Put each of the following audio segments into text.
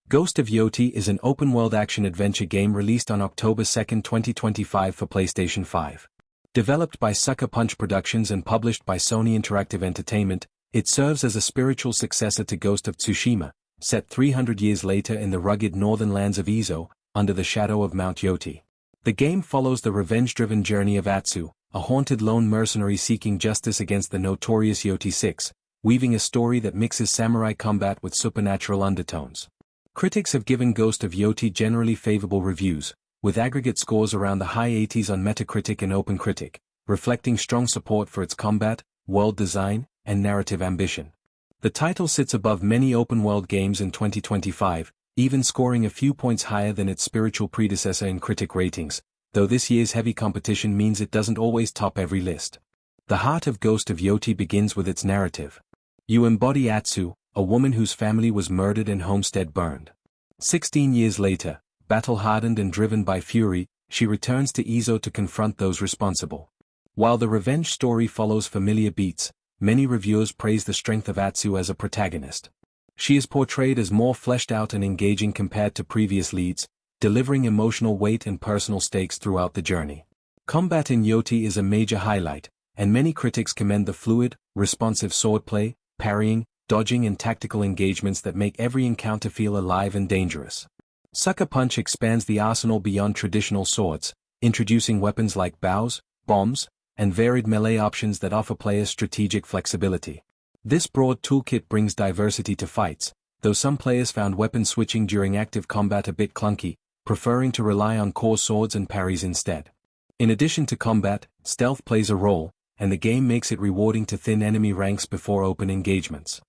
Ghost of Yotei is an open-world action-adventure game released on October 2, 2025 for PlayStation 5. Developed by Sucker Punch Productions and published by Sony Interactive Entertainment, it serves as a spiritual successor to Ghost of Tsushima, set 300 years later in the rugged northern lands of Izo, under the shadow of Mount Yotei. The game follows the revenge-driven journey of Atsu, a haunted lone mercenary seeking justice against the notorious Yotei Six, weaving a story that mixes samurai combat with supernatural undertones. Critics have given Ghost of Yotei generally favorable reviews, with aggregate scores around the high 80s on Metacritic and OpenCritic, reflecting strong support for its combat, world design, and narrative ambition. The title sits above many open-world games in 2025, even scoring a few points higher than its spiritual predecessor in critic ratings, though this year's heavy competition means it doesn't always top every list. The heart of Ghost of Yotei begins with its narrative. You embody Atsu, a woman whose family was murdered and homestead burned. 16 years later, battle-hardened and driven by fury, she returns to Izo to confront those responsible. While the revenge story follows familiar beats, many reviewers praise the strength of Atsu as a protagonist. She is portrayed as more fleshed out and engaging compared to previous leads, delivering emotional weight and personal stakes throughout the journey. Combat in Yotei is a major highlight, and many critics commend the fluid, responsive swordplay, parrying, dodging and tactical engagements that make every encounter feel alive and dangerous. Sucker Punch expands the arsenal beyond traditional swords, introducing weapons like bows, bombs, and varied melee options that offer players strategic flexibility. This broad toolkit brings diversity to fights, though some players found weapon switching during active combat a bit clunky, preferring to rely on core swords and parries instead. In addition to combat, stealth plays a role, and the game makes it rewarding to thin enemy ranks before open engagements.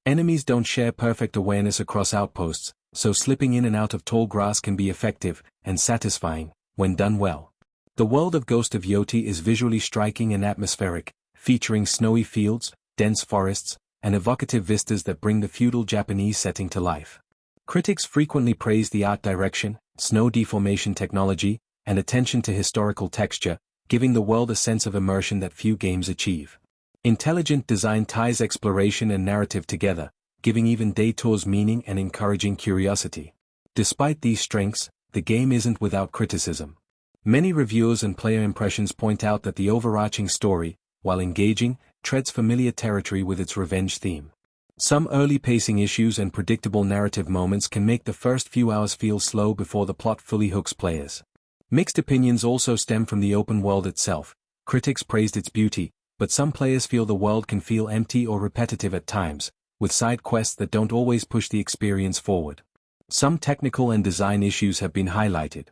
Enemies don't share perfect awareness across outposts, so slipping in and out of tall grass can be effective and satisfying when done well. The world of Ghost of Yotei is visually striking and atmospheric, featuring snowy fields, dense forests, and evocative vistas that bring the feudal Japanese setting to life. Critics frequently praise the art direction, snow deformation technology, and attention to historical texture, giving the world a sense of immersion that few games achieve. Intelligent design ties exploration and narrative together, giving even detours meaning and encouraging curiosity. Despite these strengths, the game isn't without criticism. Many reviewers and player impressions point out that the overarching story, while engaging, treads familiar territory with its revenge theme. Some early pacing issues and predictable narrative moments can make the first few hours feel slow before the plot fully hooks players. Mixed opinions also stem from the open world itself. Critics praised its beauty, but some players feel the world can feel empty or repetitive at times, with side quests that don't always push the experience forward. Some technical and design issues have been highlighted.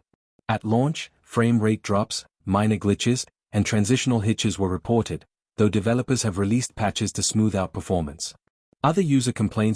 At launch, frame rate drops, minor glitches, and transitional hitches were reported, though developers have released patches to smooth out performance. Other user complaints